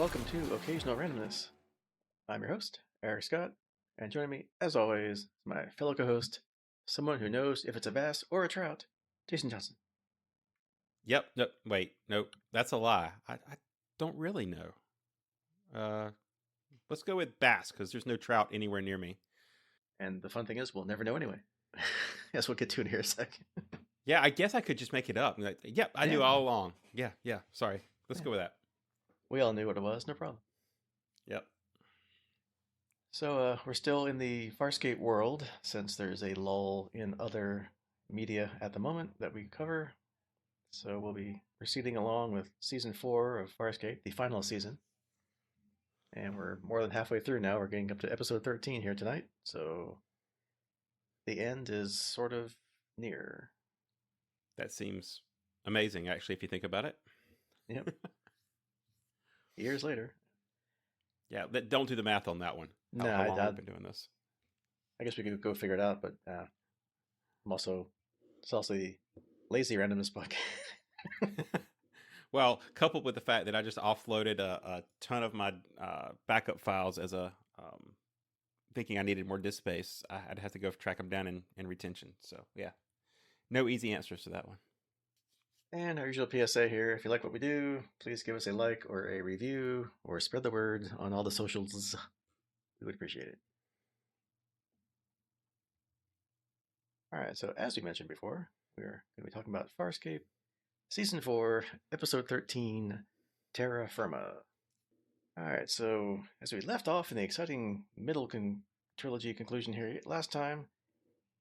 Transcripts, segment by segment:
Welcome to Occasional Randomness. I'm your host, Eric Scott, and joining me, as always, is my fellow co-host, someone who knows if it's a bass or a trout, Jason Johnson. Yep. No, wait. Nope. That's a lie. I don't really know. Let's go with bass because there's no trout anywhere near me. And the fun thing is, we'll never know anyway. Yes, we'll get to it here in a second. Yeah, I guess I could just make it up. Like, yep, I knew all along. Yeah. Sorry. Let's go with that. We all knew what it was, no problem. Yep. So we're still in the Farscape world, since there's a lull in other media at the moment that we cover. So we'll be proceeding along with Season 4 of Farscape, the final season. And we're more than halfway through now. We're getting up to episode 13 here tonight. So the end is sort of near. That seems amazing, actually, if you think about it. Yep. Years later. Yeah, don't do the math on that one. No, How long have we been doing this? I guess we could go figure it out, but it's also the lazy randomness book. Well, coupled with the fact that I just offloaded a ton of my backup files as thinking I needed more disk space, I'd have to go track them down in retention. So yeah, no easy answers to that one. And our usual PSA here, if you like what we do, please give us a like or a review or spread the word on all the socials. We would appreciate it. All right, so as we mentioned before, we're going to be talking about Farscape, Season 4, Episode 13, Terra Firma. All right, so as we left off in the exciting middle trilogy conclusion here last time,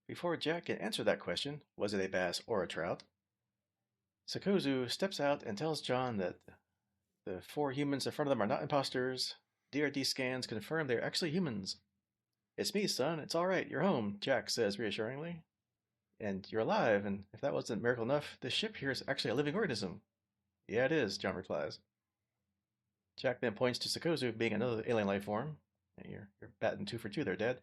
before Jack can answer that question, was it a bass or a trout, Sokozu steps out and tells John that the 4 humans in front of them are not imposters. DRD scans confirm they're actually humans. It's me, son. It's all right. You're home, Jack says reassuringly. And you're alive, and if that wasn't miracle enough, this ship here is actually a living organism. Yeah, it is, John replies. Jack then points to Sokozu being another alien life form. You're batting 2 for 2 there, Dad.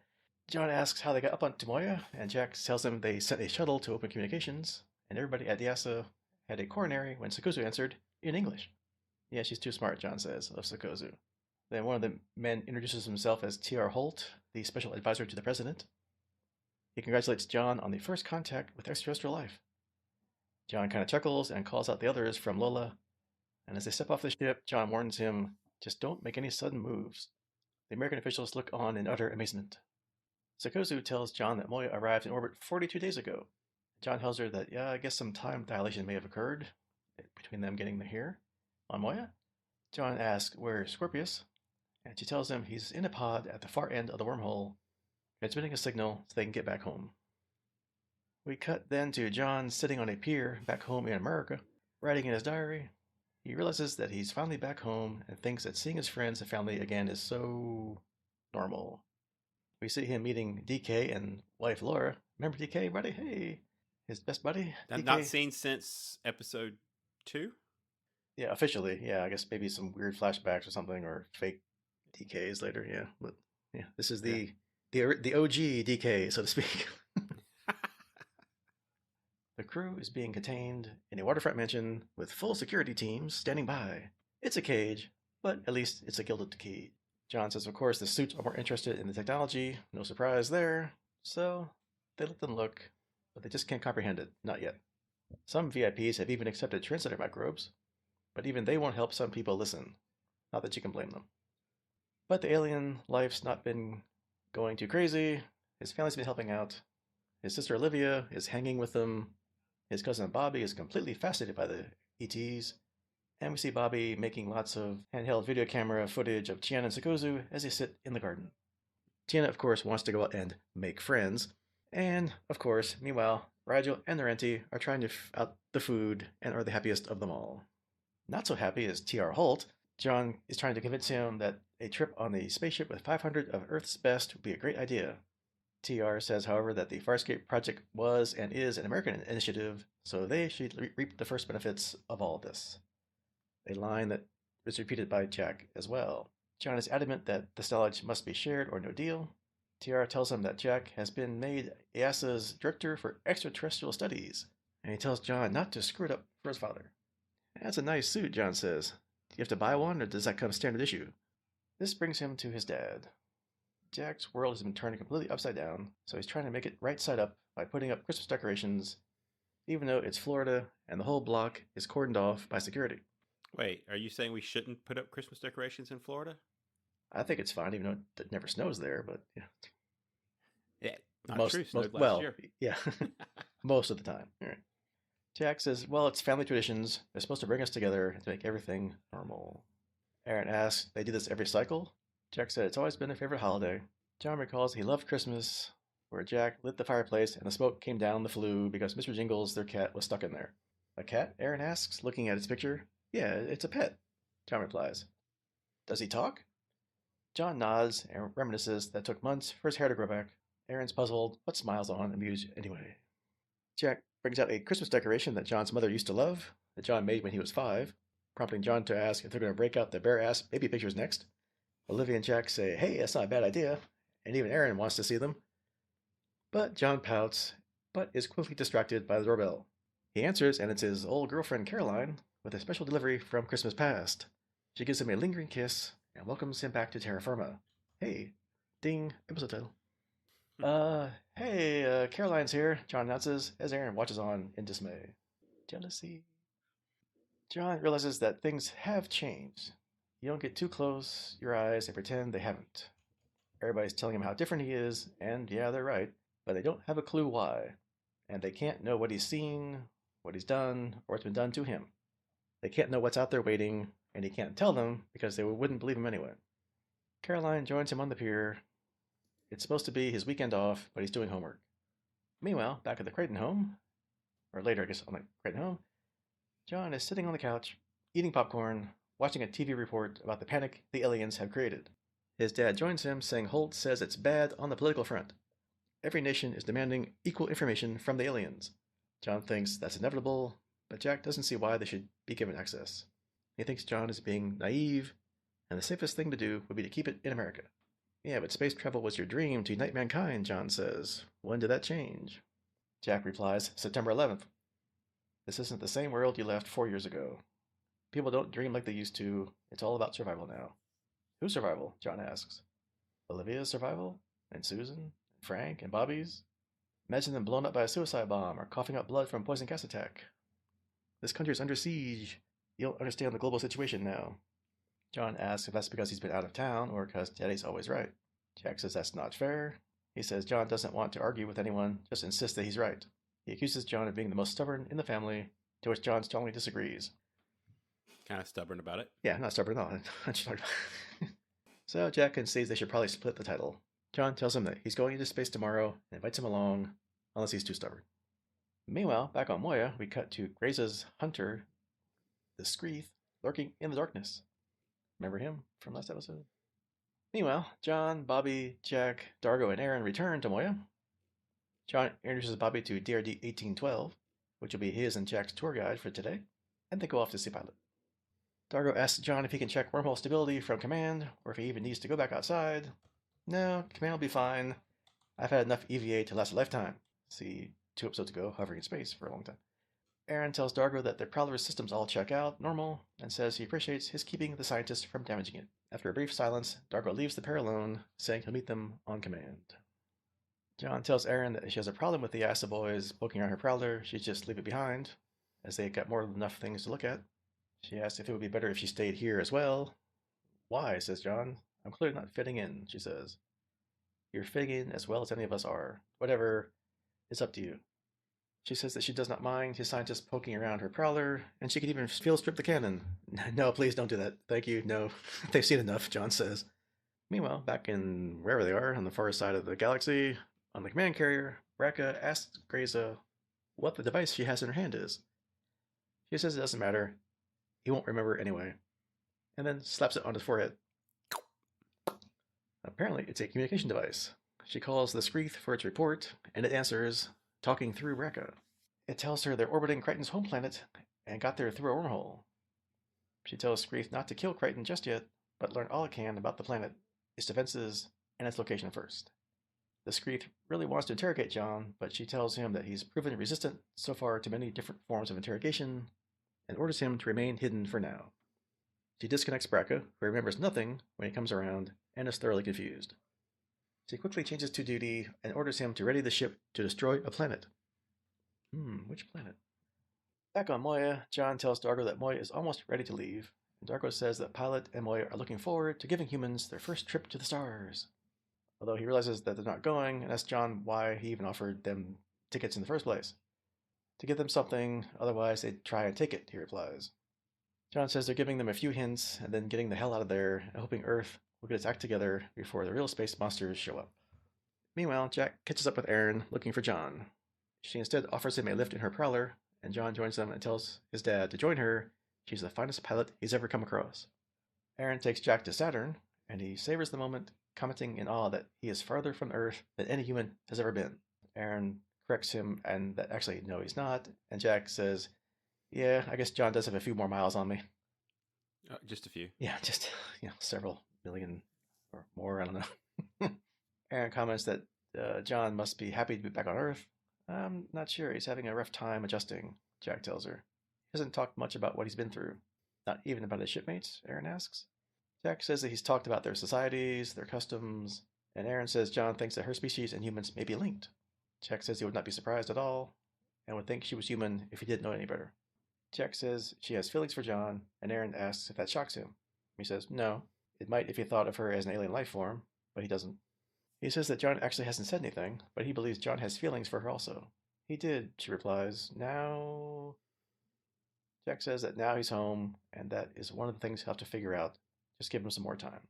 John asks how they got up onto Moya, and Jack tells him they sent a shuttle to open communications, and everybody at Yasa had a coronary when Sokozu answered in English. Yeah, she's too smart, John says, of Sokozu. Then one of the men introduces himself as T.R. Holt, the special advisor to the president. He congratulates John on the first contact with extraterrestrial life. John kind of chuckles and calls out the others from Lola, and as they step off the ship, John warns him, just don't make any sudden moves. The American officials look on in utter amazement. Sokozu tells John that Moya arrived in orbit 42 days ago. John tells her that, yeah, I guess some time dilation may have occurred between them getting here on Moya. John asks where is Scorpius, and she tells him he's in a pod at the far end of the wormhole, transmitting a signal so they can get back home. We cut then to John sitting on a pier back home in America, writing in his diary. He realizes that he's finally back home and thinks that seeing his friends and family again is so normal. We see him meeting DK and wife Laura. Remember DK, buddy? Hey, his best buddy. I've DK. not seen since episode 2. Yeah, officially. Yeah, I guess maybe some weird flashbacks or something, or fake DKs later. Yeah, but yeah, this is the OG DK, so to speak. The crew is being contained in a waterfront mansion with full security teams standing by. It's a cage, but at least it's a gilded key. John says, of course, the suits are more interested in the technology. No surprise there. So they let them look, but they just can't comprehend it. Not yet. Some VIPs have even accepted translator microbes, but even they won't help some people listen. Not that you can blame them. But the alien life's not been going too crazy. His family's been helping out. His sister Olivia is hanging with them. His cousin Bobby is completely fascinated by the ETs. And we see Bobby making lots of handheld video camera footage of Tiana and Sokozu as they sit in the garden. Tiana, of course, wants to go out and make friends. And, of course, meanwhile, Rigel and Narenti are trying to out the food and are the happiest of them all. Not so happy is T.R. Holt. John is trying to convince him that a trip on the spaceship with 500 of Earth's best would be a great idea. TR says, however, that the Farscape Project was and is an American initiative, so they should reap the first benefits of all this. A line that is repeated by Jack as well. John is adamant that this knowledge must be shared or no deal. TR tells him that Jack has been made EASA's director for extraterrestrial studies, and he tells John not to screw it up for his father. That's a nice suit, John says. you have to buy one, or does that come standard issue? This brings him to his dad. Jack's world has been turned completely upside down, so he's trying to make it right side up by putting up Christmas decorations, even though it's Florida and the whole block is cordoned off by security. Wait, are you saying we shouldn't put up Christmas decorations in Florida? I think it's fine, even though it never snows there, but yeah. Yeah, not true. Snowed last well, year. yeah, most of the time. All right. Jack says, well, it's family traditions. They're supposed to bring us together and to make everything normal. Aeryn asks, they do this every cycle? Jack said it's always been their favorite holiday. John recalls he loved Christmas, where Jack lit the fireplace and the smoke came down the flue because Mr. Jingles, their cat, was stuck in there. A cat? Aeryn asks, looking at its picture. Yeah, it's a pet. John replies. Does he talk? John nods and reminisces that it took months for his hair to grow back. Aeryn's puzzled, but smiles on, amused anyway. Jack brings out a Christmas decoration that John's mother used to love, that John made when he was 5, prompting John to ask if they're going to break out the bare-ass baby pictures next. Olivia and Jack say, hey, that's not a bad idea, and even Aeryn wants to see them. But John pouts, but is quickly distracted by the doorbell. He answers, and it's his old girlfriend Caroline, with a special delivery from Christmas past. She gives him a lingering kiss and welcomes him back to Terra Firma. Hey, ding, episode title. Hey, Caroline's here, John announces as Aeryn watches on in dismay. Jealousy. John realizes that things have changed. You don't get too close your eyes and pretend they haven't. Everybody's telling him how different he is, and yeah, they're right, but they don't have a clue why. And they can't know what he's seen, what he's done, or what's been done to him. They can't know what's out there waiting, and he can't tell them because they wouldn't believe him anyway. Caroline joins him on the pier. It's supposed to be his weekend off, but he's doing homework. Meanwhile, back at the Crichton home, or later, I guess, on the Crichton home, John is sitting on the couch, eating popcorn, watching a TV report about the panic the aliens have created. His dad joins him, saying Holt says it's bad on the political front. Every nation is demanding equal information from the aliens. John thinks that's inevitable, but Jack doesn't see why they should be given access. He thinks John is being naive, and the safest thing to do would be to keep it in America. Yeah, but space travel was your dream to unite mankind, John says. When did that change? Jack replies, September 11th. This isn't the same world you left 4 years ago. People don't dream like they used to. It's all about survival now. Whose survival? John asks. Olivia's survival? And Susan? And Frank? And Bobby's? Imagine them blown up by a suicide bomb or coughing up blood from a poison gas attack. This country's under siege. You don't understand the global situation now. John asks if that's because he's been out of town or because Daddy's always right. Jack says that's not fair. He says John doesn't want to argue with anyone, just insists that he's right. He accuses John of being the most stubborn in the family, to which John strongly disagrees. Kind of stubborn about it. Yeah, not stubborn at all. So Jack concedes they should probably split the title. John tells him that he's going into space tomorrow and invites him along, unless he's too stubborn. Meanwhile, back on Moya, we cut to Grayza's hunter, the Skreeth, lurking in the darkness. Remember him from last episode? Meanwhile, John, Bobby, Jack, Dargo, and Aeryn return to Moya. John introduces Bobby to DRD 1812, which will be his and Jack's tour guide for today, and they go off to see Pilot. Dargo asks John if he can check wormhole stability from command, or if he even needs to go back outside. No, command will be fine. I've had enough EVA to last a lifetime. See 2 episodes ago, hovering in space for a long time. Aeryn tells Dargo that the Prowler's systems all check out normal, and says he appreciates his keeping the scientist from damaging it. After a brief silence, Dargo leaves the pair alone, saying he'll meet them on command. John tells Aeryn that if she has a problem with the acid boys poking around her Prowler, she'd just leave it behind, as they've got more than enough things to look at. She asks if it would be better if she stayed here as well. Why, says John. I'm clearly not fitting in, she says. You're fitting in as well as any of us are. Whatever, it's up to you. She says that she does not mind his scientists poking around her Prowler, and she could even field strip the cannon. No, please don't do that. Thank you, no. They've seen enough, John says. Meanwhile, back in wherever they are, on the far side of the galaxy, on the command carrier, Raka asks Grayza what the device she has in her hand is. She says it doesn't matter. He won't remember anyway. And then slaps it on his forehead. Apparently, it's a communication device. She calls the Skreeth for its report, and it answers, talking through Raka. It tells her they're orbiting Crichton's home planet and got there through a wormhole. She tells Skreeth not to kill Crichton just yet, but learn all it can about the planet, its defenses, and its location first. The Skreeth really wants to interrogate John, but she tells him that he's proven resistant so far to many different forms of interrogation, and orders him to remain hidden for now. She disconnects Braca, who remembers nothing when he comes around and is thoroughly confused. She quickly changes to duty and orders him to ready the ship to destroy a planet. Which planet? Back on Moya, John tells Dargo that Moya is almost ready to leave, and Dargo says that Pilot and Moya are looking forward to giving humans their first trip to the stars. Although he realizes that they're not going, and asks John why he even offered them tickets in the first place. To give them something, otherwise they'd try and take it, he replies. John says they're giving them a few hints and then getting the hell out of there and hoping Earth will get its act together before the real space monsters show up. Meanwhile, Jack catches up with Aeryn looking for John. She instead offers him a lift in her prowler, and John joins them and tells his dad to join her. She's the finest pilot he's ever come across. Aeryn takes Jack to Saturn, and he savors the moment, commenting in awe that he is farther from Earth than any human has ever been. Aeryn corrects him, and that actually, no, he's not. And Jack says, yeah, I guess John does have a few more miles on me. Just a few. Yeah, just, several million or more, I don't know. Aeryn comments that John must be happy to be back on Earth. I'm not sure. He's having a rough time adjusting, Jack tells her. He hasn't talked much about what he's been through. Not even about his shipmates, Aeryn asks. Jack says that he's talked about their societies, their customs, and Aeryn says John thinks that her species and humans may be linked. Jack says he would not be surprised at all, and would think she was human if he didn't know any better. Jack says she has feelings for John, and Aeryn asks if that shocks him. He says no. It might if he thought of her as an alien life form, but he doesn't. He says that John actually hasn't said anything, but he believes John has feelings for her also. He did, she replies. Now... Jack says that now he's home, and that is one of the things he'll have to figure out. Just give him some more time.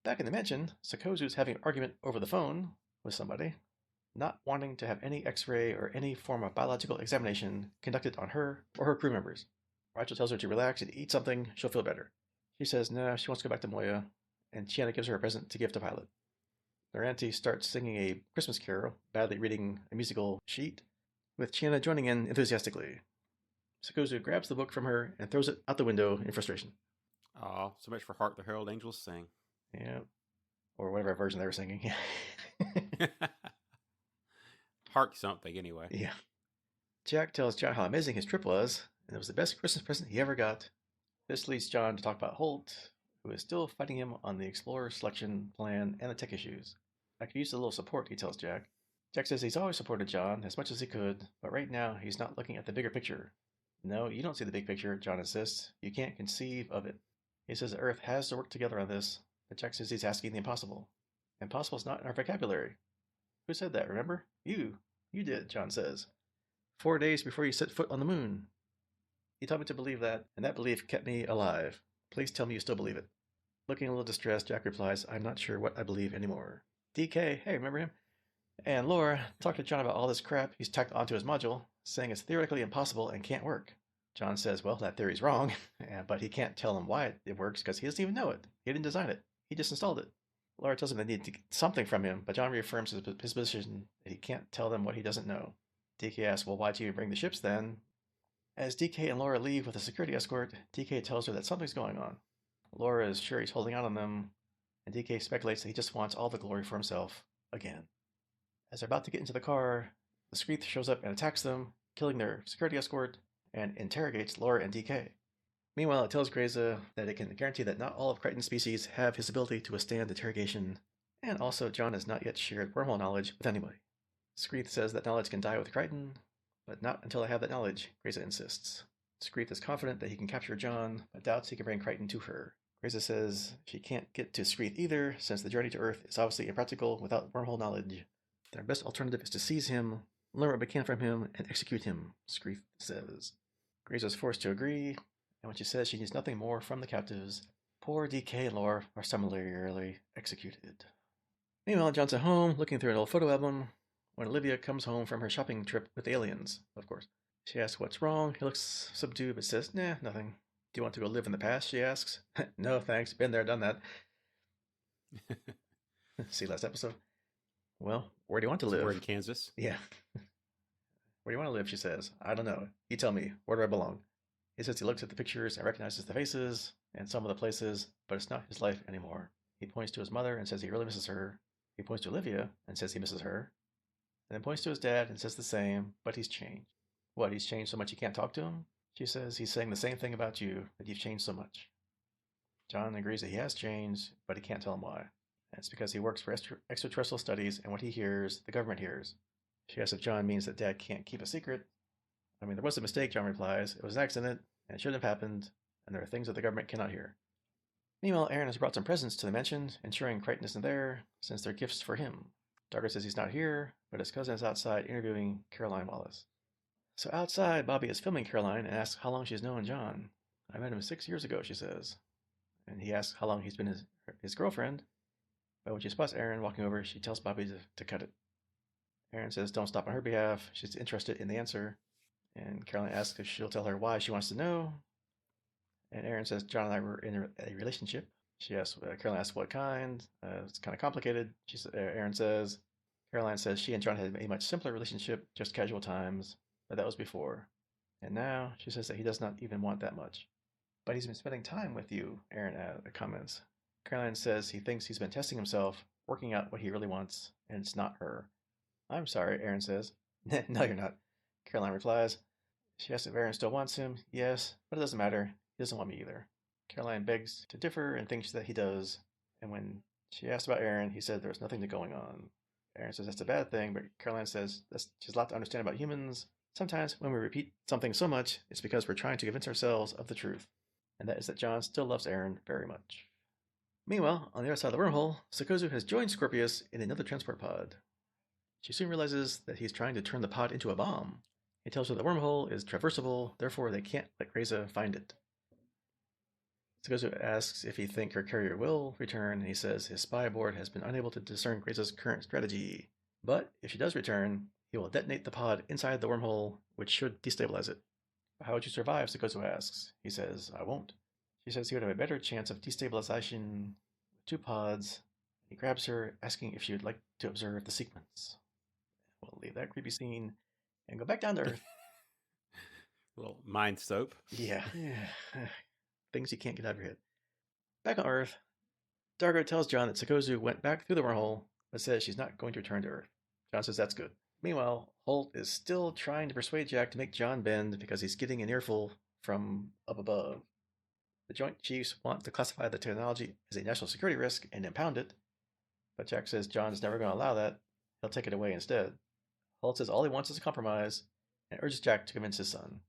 Back in the mansion, Sakozu's having an argument over the phone with somebody, not wanting to have any x-ray or any form of biological examination conducted on her or her crew members. Rachel tells her to relax and eat something, she'll feel better. She says no, she wants to go back to Moya, and Chiana gives her a present to give to Pilot. Their auntie starts singing a Christmas carol, badly reading a musical sheet, with Chiana joining in enthusiastically. Sakozu grabs the book from her and throws it out the window in frustration. Oh, so much for Hark the Herald Angels Sing. Yeah. Or whatever version they were singing. Hark something, anyway. Yeah. Jack tells John how amazing his trip was, and it was the best Christmas present he ever got. This leads John to talk about Holt, who is still fighting him on the Explorer selection plan and the tech issues. I could use a little support, he tells Jack. Jack says he's always supported John as much as he could, but right now he's not looking at the bigger picture. No, you don't see the big picture, John insists. You can't conceive of it. He says the Earth has to work together on this, but Jack says he's asking the impossible. Impossible's not in our vocabulary. Who said that, remember? You. You did, John says. 4 days before you set foot on the moon. He told me to believe that, and that belief kept me alive. Please tell me you still believe it. Looking a little distressed, Jack replies, I'm not sure what I believe anymore. DK, hey, remember him? And Laura talked to John about all this crap he's tacked onto his module, saying it's theoretically impossible and can't work. John says, well, that theory's wrong, but he can't tell him why it works because he doesn't even know it. He didn't design it. He just installed it. Laura tells him they need to get something from him, but John reaffirms his position that he can't tell them what he doesn't know. DK asks, well, why'd you bring the ships then? As DK and Laura leave with a security escort, DK tells her that something's going on. Laura is sure he's holding out on them, and DK speculates that he just wants all the glory for himself again. As they're about to get into the car, the Skreeth shows up and attacks them, killing their security escort, and interrogates Laura and DK. Meanwhile, it tells Grayza that it can guarantee that not all of Crichton's species have his ability to withstand interrogation, and also John has not yet shared wormhole knowledge with anybody. Skreeth says that knowledge can die with Crichton, but not until I have that knowledge, Grayza insists. Skreeth is confident that he can capture John, but doubts he can bring Crichton to her. Grayza says she can't get to Skreeth either, since the journey to Earth is obviously impractical without wormhole knowledge. Their best alternative is to seize him, learn what we can from him, and execute him, Skreeth says. Grayza is forced to agree, and when she says she needs nothing more from the captives, poor DK and Laura are summarily executed. Meanwhile, John's at home, looking through an old photo album, when Olivia comes home from her shopping trip with aliens, of course. She asks what's wrong. He looks subdued, but says, nah, nothing. Do you want to go live in the past, she asks. No, thanks. Been there, done that. See last episode? Well, where do you want to live? We're in Kansas. Yeah. Where do you want to live, she says. I don't know. You tell me. Where do I belong? He says he looks at the pictures and recognizes the faces and some of the places, but it's not his life anymore. He points to his mother and says he really misses her. He points to Olivia and says he misses her. And then points to his dad and says the same, but he's changed. What, he's changed so much you can't talk to him? She says he's saying the same thing about you, that you've changed so much. John agrees that he has changed, but he can't tell him why. And it's because he works for extraterrestrial studies, and what he hears, the government hears. She asks if John means that Dad can't keep a secret. I mean, there was a mistake, John replies. It was an accident, and it shouldn't have happened, and there are things that the government cannot hear. Meanwhile, Aeryn has brought some presents to the mansion, ensuring Crichton isn't there, since they're gifts for him. Dargo says he's not here, but his cousin is outside interviewing Caroline Wallace. So outside, Bobby is filming Caroline and asks how long she's known John. I met him 6 years ago, she says. And he asks how long he's been his girlfriend. But when she spots Aeryn walking over, she tells Bobby to cut it. Aeryn says don't stop on her behalf. She's interested in the answer. And Caroline asks if she'll tell her why she wants to know. And Aeryn says John and I were in a relationship. Caroline asks what kind. It's kind of complicated. Aeryn says, Caroline says she and John had a much simpler relationship, just casual times, but that was before. And now she says that he does not even want that much. But he's been spending time with you, Aeryn comments. Caroline says he thinks he's been testing himself, working out what he really wants, and it's not her. I'm sorry, Aeryn says. No, you're not, Caroline replies. She asks if Aeryn still wants him. Yes, but it doesn't matter. He doesn't want me either. Caroline begs to differ and thinks that he does. And when she asks about Aeryn, he said there's nothing going on. Aeryn says that's a bad thing, but Caroline says she's a lot to understand about humans. Sometimes when we repeat something so much, it's because we're trying to convince ourselves of the truth. And that is that John still loves Aeryn very much. Meanwhile, on the other side of the wormhole, Sikozu has joined Scorpius in another transport pod. She soon realizes that he's trying to turn the pod into a bomb. He tells her the wormhole is traversable, therefore they can't let Grayza find it. Sikozu asks if he thinks her carrier will return, and he says his spy board has been unable to discern Grayza's current strategy. But if she does return, he will detonate the pod inside the wormhole, which should destabilize it. But how would you survive? Sikozu asks. He says, I won't. She says he would have a better chance of destabilization with 2 pods. He grabs her, asking if she would like to observe the sequence. We'll leave that creepy scene and go back down to Earth. A little mind soap. Yeah. Things you can't get out of your head. Back on Earth, Dargo tells John that Sikozu went back through the wormhole, but says she's not going to return to Earth. John says that's good. Meanwhile, Holt is still trying to persuade Jack to make John bend because he's getting an earful from up above. The Joint Chiefs want to classify the technology as a national security risk and impound it, but Jack says John is never going to allow that. He'll take it away instead. Holt says all he wants is a compromise and urges Jack to convince his son.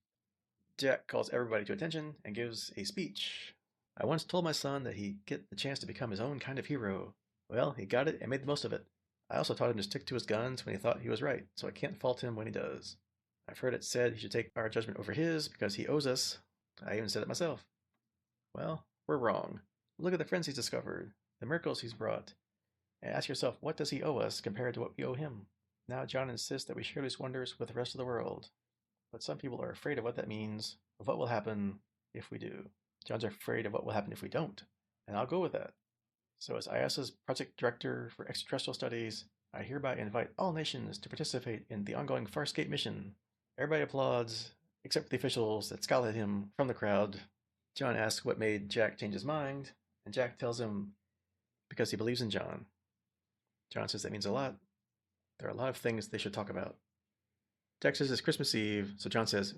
Jack calls everybody to attention and gives a speech. I once told my son that he'd get the chance to become his own kind of hero. Well, he got it and made the most of it. I also taught him to stick to his guns when he thought he was right, so I can't fault him when he does. I've heard it said he should take our judgment over his because he owes us. I even said it myself. Well, we're wrong. Look at the friends he's discovered, the miracles he's brought, and ask yourself, what does he owe us compared to what we owe him? Now John insists that we share these wonders with the rest of the world. But some people are afraid of what that means, of what will happen if we do. John's afraid of what will happen if we don't, and I'll go with that. So as IASA's project director for extraterrestrial studies, I hereby invite all nations to participate in the ongoing Farscape mission. Everybody applauds, except for the officials that scowl at him from the crowd. John asks what made Jack change his mind, and Jack tells him because he believes in John. John says that means a lot. There are a lot of things they should talk about. Jack says it's Christmas Eve, so John says,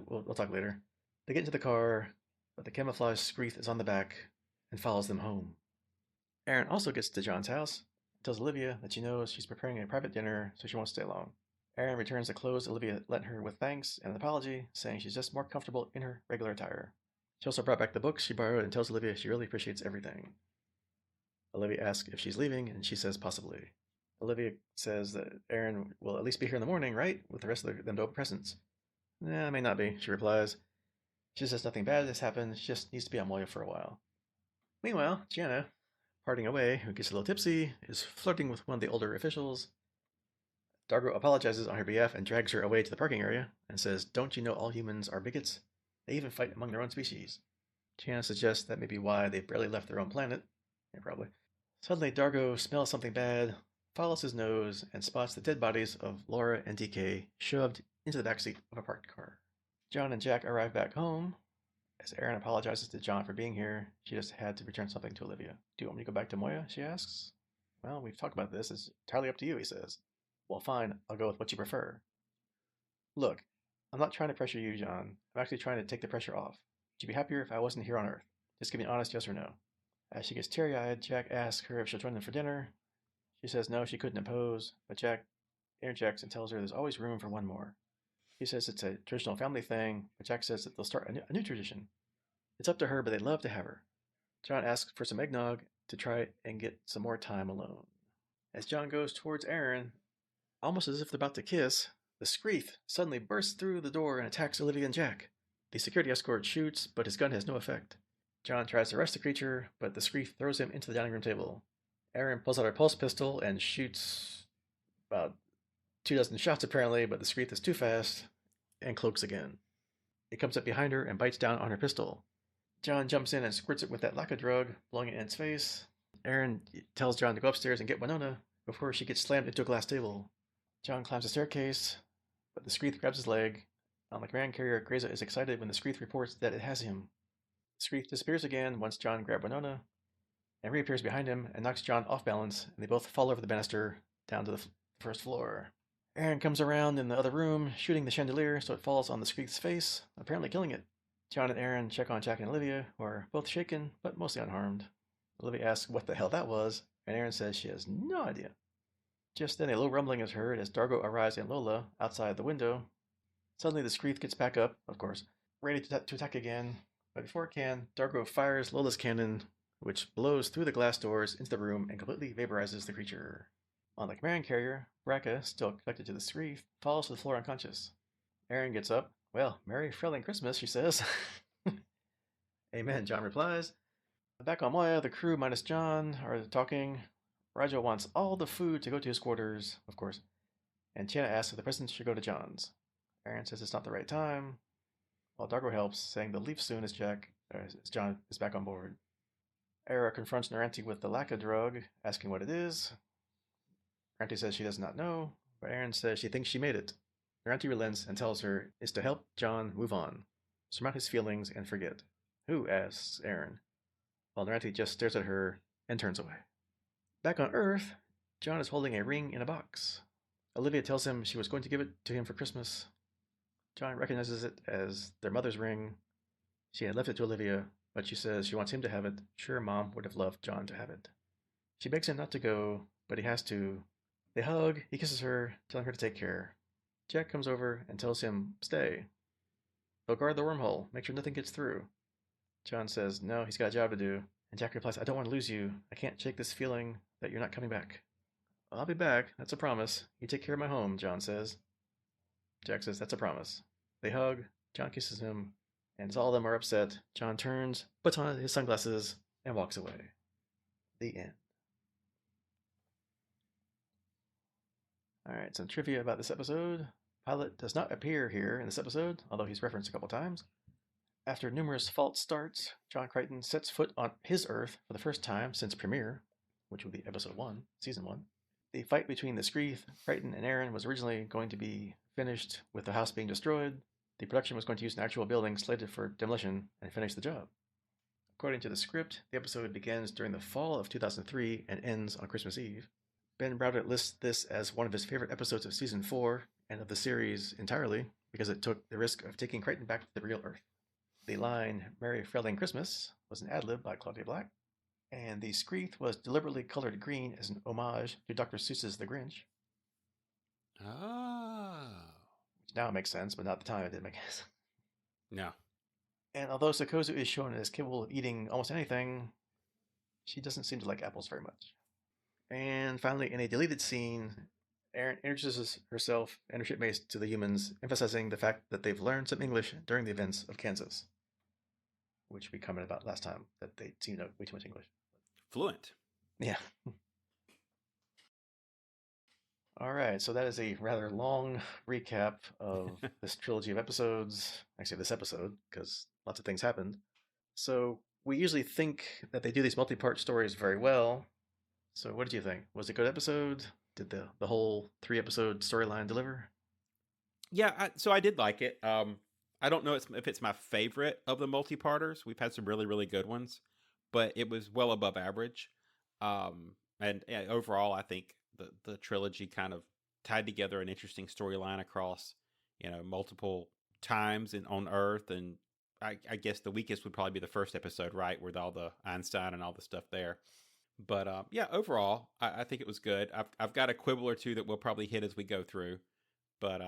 we'll talk later. They get into the car, but the camouflage Skreeth is on the back and follows them home. Aeryn also gets to John's house, tells Olivia that she knows she's preparing a private dinner, so she won't stay long. Aeryn returns the clothes Olivia lent her with thanks and an apology, saying she's just more comfortable in her regular attire. She also brought back the books she borrowed and tells Olivia she really appreciates everything. Olivia asks if she's leaving, and she says possibly. Olivia says that Aeryn will at least be here in the morning, right? With the rest of them to open presents. Nah, may not be, she replies. She says nothing bad has happened, she just needs to be on Moya for a while. Meanwhile, Gianna, parting away, who gets a little tipsy, is flirting with one of the older officials. Dargo apologizes on her behalf and drags her away to the parking area and says, don't you know all humans are bigots? They even fight among their own species. Gianna suggests that may be why they barely left their own planet. Yeah, probably. Suddenly, Dargo smells something bad, follows his nose, and spots the dead bodies of Laura and DK shoved into the backseat of a parked car. John and Jack arrive back home. As Aeryn apologizes to John for being here, she just had to return something to Olivia. Do you want me to go back to Moya? She asks. Well, we've talked about this. It's entirely up to you, he says. Well, fine. I'll go with what you prefer. Look, I'm not trying to pressure you, John. I'm actually trying to take the pressure off. Would you be happier if I wasn't here on Earth? Just give me an honest yes or no. As she gets teary-eyed, Jack asks her if she'll join them for dinner. She says no, she couldn't oppose, but Jack interjects and tells her there's always room for one more. She says it's a traditional family thing, but Jack says that they'll start a new tradition. It's up to her, but they'd love to have her. John asks for some eggnog to try and get some more time alone. As John goes towards Aeryn, almost as if they're about to kiss, the Skreeth suddenly bursts through the door and attacks Olivia and Jack. The security escort shoots, but his gun has no effect. John tries to arrest the creature, but the Skreeth throws him into the dining room table. Aeryn pulls out her pulse pistol and shoots about 24 shots apparently, but the Skreeth is too fast and cloaks again. It comes up behind her and bites down on her pistol. John jumps in and squirts it with that lacquer drug, blowing it in its face. Aeryn tells John to go upstairs and get Winona before she gets slammed into a glass table. John climbs the staircase, but the Skreeth grabs his leg. On the command carrier, Grayza is excited when the Skreeth reports that it has him. The Skreeth disappears again once John grabs Winona, and reappears behind him and knocks John off balance, and they both fall over the banister down to the first floor. Aeryn comes around in the other room, shooting the chandelier so it falls on the Skreeth's face, apparently killing it. John and Aeryn check on Jack and Olivia, who are both shaken, but mostly unharmed. Olivia asks what the hell that was, and Aeryn says she has no idea. Just then a low rumbling is heard as Dargo arrives and Lola outside the window. Suddenly the Skreeth gets back up, of course, ready to attack again, but before it can, Dargo fires Lola's cannon, which blows through the glass doors into the room and completely vaporizes the creature. On the command carrier, Braca, still connected to the Skreeth, falls to the floor unconscious. Aeryn gets up. Well, Merry Frelling Christmas, she says. Amen, John replies. Back on Moya, the crew minus John are talking. Rajo wants all the food to go to his quarters, of course, and Tiana asks if the presents should go to John's. Aeryn says it's not the right time, while Dargo helps, saying they'll leave soon as John is back on board. Era confronts Naranti with the lacquer drug, asking what it is. Naranti says she does not know, but Aeryn says she thinks she made it. Naranti relents and tells her it's to help John move on, surmount his feelings, and forget. Who? Asks Aeryn, while Naranti just stares at her and turns away. Back on Earth, John is holding a ring in a box. Olivia tells him she was going to give it to him for Christmas. John recognizes it as their mother's ring. She had left it to Olivia, but she says she wants him to have it. Sure, Mom would have loved John to have it. She begs him not to go, but he has to. They hug, he kisses her, telling her to take care. Jack comes over and tells him, stay. They'll guard the wormhole, make sure nothing gets through. John says no, he's got a job to do, and Jack replies, I don't want to lose you. I can't shake this feeling that you're not coming back. I'll be back, that's a promise. You take care of my home, John says. Jack says that's a promise. They hug, John kisses him, and as all of them are upset, John turns, puts on his sunglasses, and walks away. The end. Alright, some trivia about this episode. Pilot does not appear here in this episode, although he's referenced a couple times. After numerous false starts, John Crichton sets foot on his Earth for the first time since premiere, which would be episode 1, season 1. The fight between the Skreeth, Crichton, and Aeryn was originally going to be finished with the house being destroyed. The production was going to use an actual building slated for demolition and finish the job. According to the script, the episode begins during the fall of 2003 and ends on Christmas Eve. Ben Browder lists this as one of his favorite episodes of season 4 and of the series entirely because it took the risk of taking Crichton back to the real Earth. The line Merry Frelling Christmas was an ad-lib by Claudia Black, and the Skreeth was deliberately colored green as an homage to Dr. Seuss's The Grinch. Oh. Which now makes sense, but not at the time it didn't make sense. No. And although Sokozu is shown as capable of eating almost anything, she doesn't seem to like apples very much. And finally, in a deleted scene, Aeryn introduces herself and her shipmates to the humans, emphasizing the fact that they've learned some English during the events of Kansas, which we commented about last time, that they seem to know way too much English. Fluent. Yeah. All right, so that is a rather long recap of this trilogy of episodes. Actually, this episode, because lots of things happened. So we usually think that they do these multi-part stories very well. So what did you think? Was it a good episode? Did the whole 3-episode storyline deliver? Yeah, so I did like it. I don't know if it's my favorite of the multi-parters. We've had some really, really good ones, but it was well above average. And overall, I think the trilogy kind of tied together an interesting storyline across, multiple times on Earth, and I guess the weakest would probably be the first episode, right, with all the Einstein and all the stuff there. But yeah, overall, I think it was good. I've got a quibble or two that we'll probably hit as we go through, but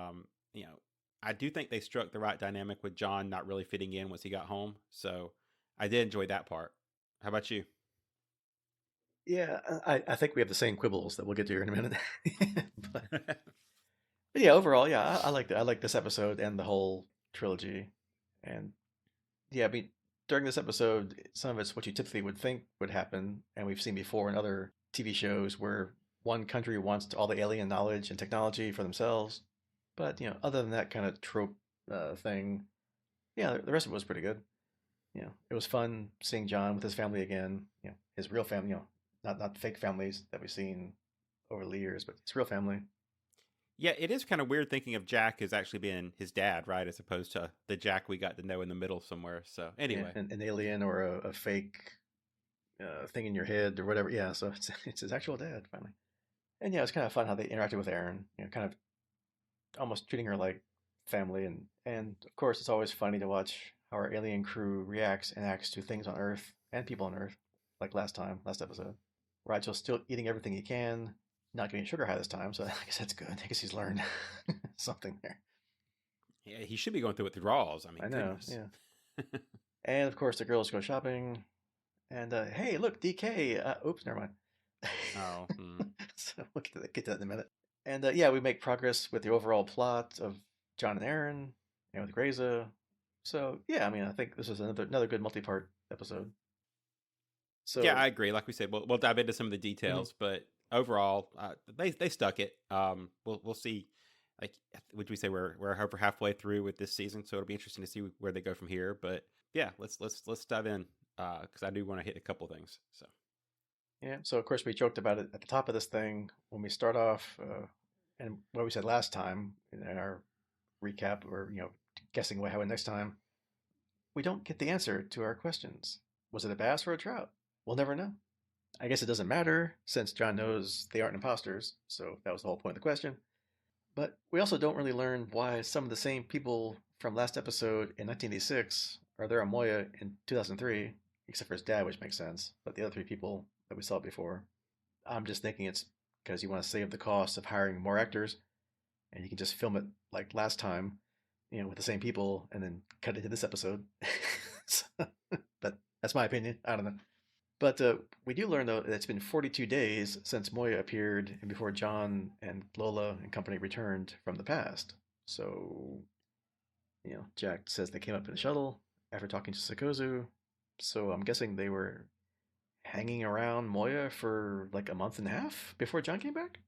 you know, I do think they struck the right dynamic with John not really fitting in once he got home. So I did enjoy that part. How about you? Yeah, I think we have the same quibbles that we'll get to here in a minute. but, but yeah, overall, yeah, I liked it. I like this episode and the whole trilogy. And yeah, I mean, during this episode, some of it's what you typically would think would happen, and we've seen before in other TV shows where one country wants all the alien knowledge and technology for themselves. But other than that kind of trope thing, yeah, the rest of it was pretty good. It was fun seeing John with his family again. His real family. Not fake families that we've seen over the years, but his real family. Yeah, it is kind of weird thinking of Jack as actually being his dad, right, as opposed to the Jack we got to know in the middle somewhere. So Yeah, anyway, an alien or a fake thing in your head or whatever. Yeah, so it's his actual dad finally. And yeah, it's kind of fun how they interacted with Aeryn. Kind of almost treating her like family. And of course, it's always funny to watch how our alien crew reacts and acts to things on Earth and people on Earth, like last episode. Rigel's still eating everything he can, not getting sugar high this time, so I guess that's good. I guess he's learned something there. yeah, he should be going through withdrawals. I mean, I know, goodness. yeah. And of course, the girls go shopping. And hey, look, DK. Oops, never mind. Oh, hmm. So we'll get to that in a minute. And yeah, we make progress with the overall plot of John and Aeryn, and with Grayza. So yeah, I mean, I think this is another good multi-part episode. Yeah, So I agree. Like we said, we'll dive into some of the mhm. details, but overall, they stuck it. We'll see. Like, would we say we're over halfway through with this season, so it'll be interesting to see where they go from here. But yeah, let's dive in because I do want to hit a couple things. So Yeah, so of course we joked about it at the top of this thing when we start off, and what we said last time in our recap, or guessing what happened next time. We don't get the answer to our questions. Was it a bass or a trout? We'll never know. I guess it doesn't matter since John knows they aren't imposters, so that was the whole point of the question. But we also don't really learn why some of the same people from last episode in 1986 are there on Moya in 2003, except for his dad, which makes sense. But the other three people that we saw before, I'm just thinking it's because you want to save the cost of hiring more actors, and you can just film it like last time, with the same people, and then cut it to this episode. So, but that's my opinion. I don't know. But we do learn, though, that it's been 42 days since Moya appeared and before John and Lola and company returned from the past. So, Jack says they came up in a shuttle after talking to Sakozu. So I'm guessing they were hanging around Moya for like a month and a half before John came back?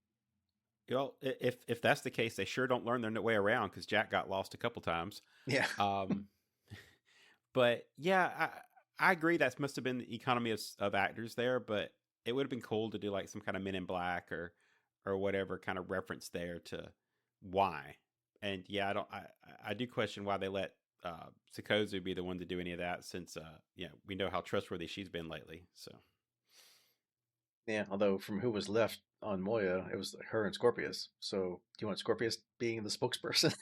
if that's the case, they sure don't learn their way around because Jack got lost a couple times. Yeah. Um, but yeah, I agree that must have been the economy of actors there, but it would have been cool to do like some kind of Men in Black or whatever kind of reference there to why. And yeah, I do question why they let Sakozu be the one to do any of that since we know how trustworthy she's been lately. So Yeah, although from who was left on Moya, it was her and Scorpius. So do you want Scorpius being the spokesperson?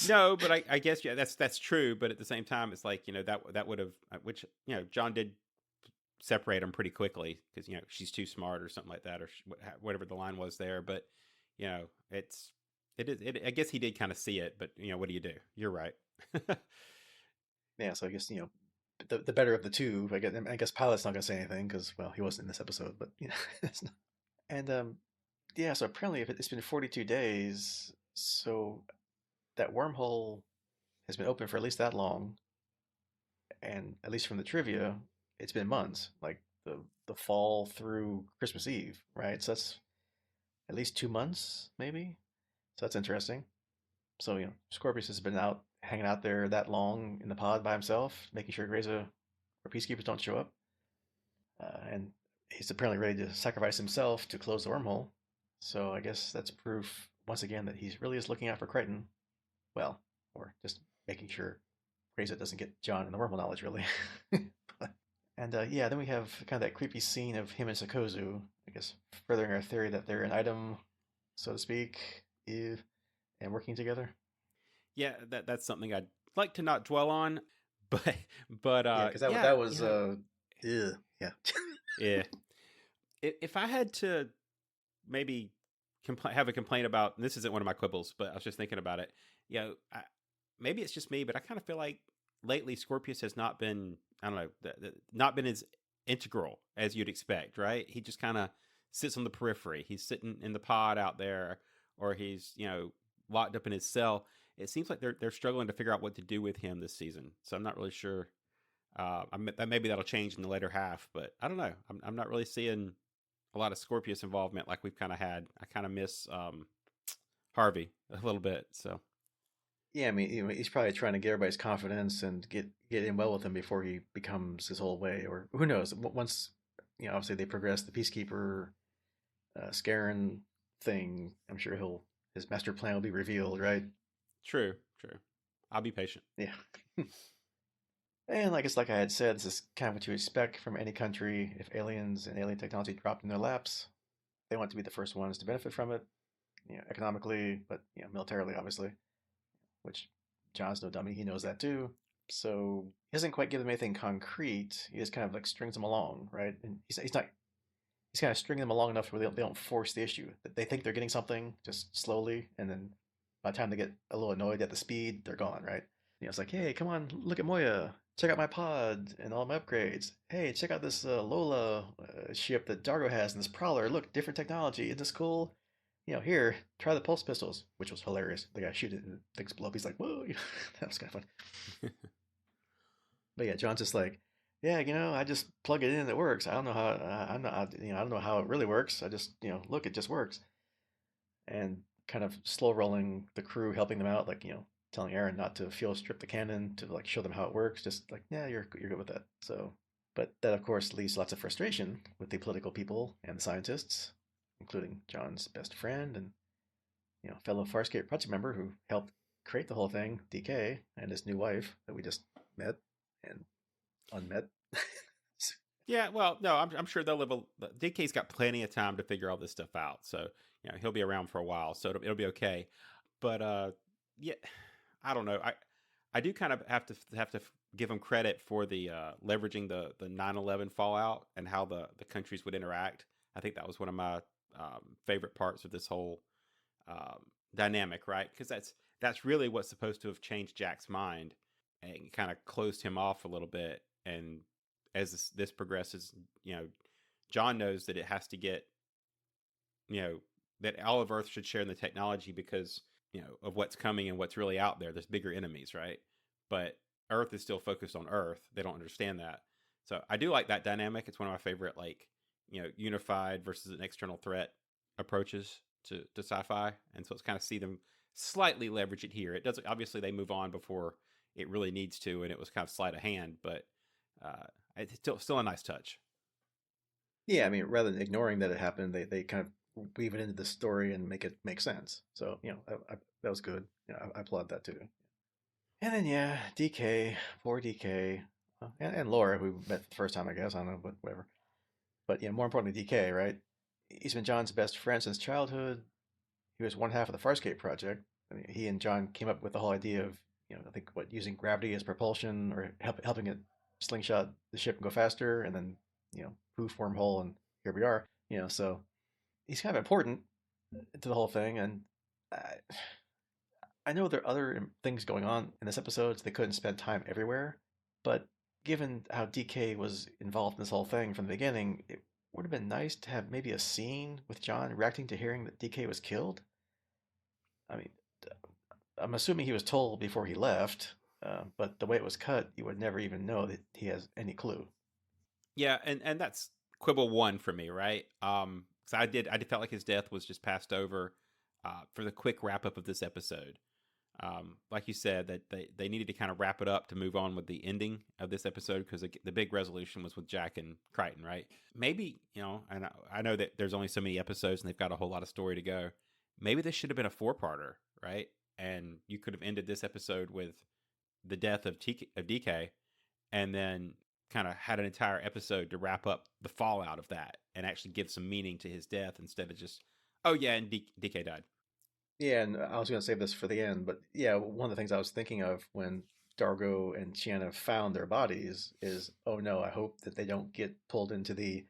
no, but I guess yeah, that's true. But at the same time, it's like that would have which John did separate them pretty quickly because she's too smart or something like that or whatever the line was there. But I guess he did kind of see it, but what do you do? You're right. Yeah, so I guess the better of the two. I guess Pilot's not gonna say anything because well he wasn't in this episode, but it's not. And yeah, so apparently if it's been 42 days, so that wormhole has been open for at least that long, and at least from the trivia, it's been months, like the fall through Christmas Eve, right? So that's at least 2 months, maybe. So that's interesting. So Scorpius has been out hanging out there that long in the pod by himself, making sure Grayza or peacekeepers don't show up, and he's apparently ready to sacrifice himself to close the wormhole. So I guess that's proof once again that he really is looking out for Crichton. Well, or just making sure Grayza doesn't get John in the wormhole knowledge, really. And yeah, then we have kind of that creepy scene of him and Sakozu, I guess, furthering our theory that they're an item, so to speak, and working together. Yeah, that's something like to not dwell on, but Yeah, because yeah, that was ew, yeah. yeah. If I had to maybe have a complaint about, and this isn't one of my quibbles, but I was just thinking about it. Maybe it's just me, but I kind of feel like lately Scorpius has not been, I don't know, not been as integral as you'd expect, right? He just kind of sits on the periphery. He's sitting in the pod out there, or he's locked up in his cell. It seems like they're struggling to figure out what to do with him this season. So I'm not really sure. Maybe that'll change in the later half, but I don't know. I'm not really seeing a lot of Scorpius involvement like we've kind of had. I kind of miss Harvey a little bit. So Yeah, I mean, he's probably trying to get everybody's confidence and get in well with him before he becomes his whole way, or who knows? Once obviously they progress the Peacekeeper, Scarin thing. I'm sure his master plan will be revealed, right? true. I'll be patient. Yeah. And I guess, like I had said, this is kind of what you expect from any country. If aliens and alien technology dropped in their laps, they want to be the first ones to benefit from it, economically, but militarily, obviously. Which John's no dummy; he knows that too. So he doesn't quite give them anything concrete. He just kind of like strings them along, right? And he's not. He's kind of stringing them along enough where they don't force the issue. They think they're getting something just slowly, and then by the time they get a little annoyed at the speed, they're gone, right? It's like, hey, come on, look at Moya. Check out my pod and all my upgrades. Hey, check out this Lola ship that Dargo has and this Prowler. Look, different technology. Isn't this cool? Here, try the pulse pistols, which was hilarious. The guy shoot it and things blow up. He's like, whoa, that was kind of fun. But yeah, John's just like, yeah, I just plug it in and it works. I don't know how, I'm not, I don't know how it really works. I just, look, it just works. And kind of slow rolling the crew, helping them out, like, telling Aeryn not to fuel strip the cannon to like show them how it works. Just like, yeah, you're good with that. So, but that of course leads to lots of frustration with the political people and the scientists, including John's best friend and fellow Farscape Project member who helped create the whole thing, DK, and his new wife that we just met and unmet. Yeah, well, no, I'm sure they'll live. DK's got plenty of time to figure all this stuff out, so he'll be around for a while, so it'll be okay. But yeah, I don't know. I do kind of have to give him credit for the leveraging the 9/11 fallout and how the countries would interact. I think that was one of my favorite parts of this whole dynamic, right? Because that's really what's supposed to have changed Jack's mind and kind of closed him off a little bit. And as this progresses, John knows that it has to get, that all of Earth should share in the technology because of what's coming and what's really out there. There's bigger enemies, right? But Earth is still focused on Earth. They don't understand that. So I do like that dynamic. It's one of my favorite, like, unified versus an external threat approaches to sci-fi. And so it's kind of see them slightly leverage it here. It doesn't, obviously they move on before it really needs to, and it was kind of sleight of hand, but it's still a nice touch. Yeah, I mean, rather than ignoring that it happened, they kind of weave it into the story and make it make sense. So that was good. I applaud that too. And then yeah, DK, poor DK, and Laura, who we met the first time, I guess. I don't know, but whatever. But yeah, more importantly, DK, right? He's been John's best friend since childhood. He was one half of the Farscape Project. I mean, he and John came up with the whole idea of, I think using gravity as propulsion or helping it slingshot the ship and go faster, and then poof, wormhole, and here we are. So he's kind of important to the whole thing, and I, I know there are other things going on in this episode, so they couldn't spend time everywhere. But given how DK was involved in this whole thing from the beginning, it would have been nice to have maybe a scene with John reacting to hearing that DK was killed. I mean, I'm assuming he was told before he left, but the way it was cut, you would never even know that he has any clue. Yeah, and that's quibble one for me, right? So I did felt like his death was just passed over for the quick wrap up of this episode. Like you said, that they needed to kind of wrap it up to move on with the ending of this episode because the big resolution was with Jack and Crichton, right? Maybe, and I know that there's only so many episodes and they've got a whole lot of story to go. Maybe this should have been a 4-parter, right? And you could have ended this episode with the death of DK and then kind of had an entire episode to wrap up the fallout of that and actually give some meaning to his death instead of just, oh yeah, and DK died. Yeah, and I was going to save this for the end, but yeah, one of the things I was thinking of when Dargo and Chiana found their bodies is, oh no, I hope that they don't get pulled into these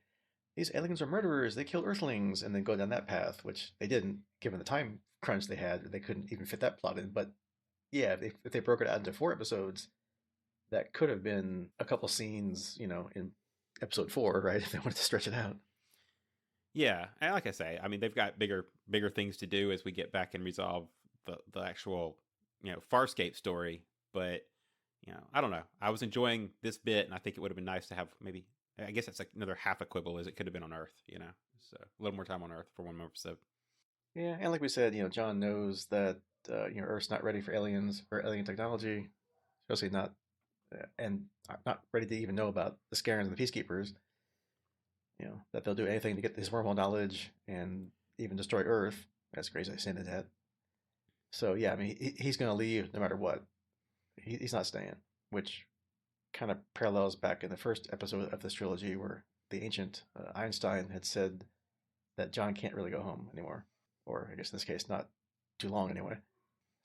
aliens are murderers, they kill Earthlings, and then go down that path, which they didn't, given the time crunch they had. They couldn't even fit that plot in. But yeah, if they broke it out into 4 episodes, that could have been a couple scenes, in episode 4, right? If they wanted to stretch it out. Yeah, and like I say, I mean, they've got bigger things to do as we get back and resolve the actual Farscape story. But I don't know. I was enjoying this bit, and I think it would have been nice to have maybe. I guess that's like another half a quibble as it could have been on Earth. So a little more time on Earth for one more episode. Yeah, and like we said, John knows that Earth's not ready for aliens or alien technology, especially not and not ready to even know about the Scarens and the Peacekeepers. That they'll do anything to get this wormhole knowledge and even destroy Earth, as Grayza hinted at. So yeah, I mean, he's going to leave no matter what. He's not staying, which kind of parallels back in the first episode of this trilogy where the ancient Einstein had said that John can't really go home anymore, or I guess in this case, not too long anyway.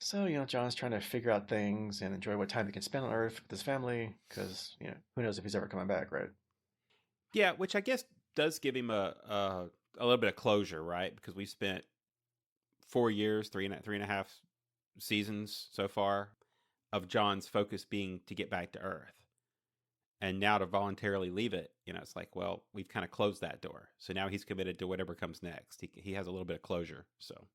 So, John's trying to figure out things and enjoy what time he can spend on Earth with his family, because, who knows if he's ever coming back, right? Yeah, which I guess does give him a little bit of closure, right? Because we've spent 4 years, three and a half seasons so far of John's focus being to get back to Earth. And now to voluntarily leave it, it's like, well, we've kind of closed that door. So now he's committed to whatever comes next. He has a little bit of closure, so.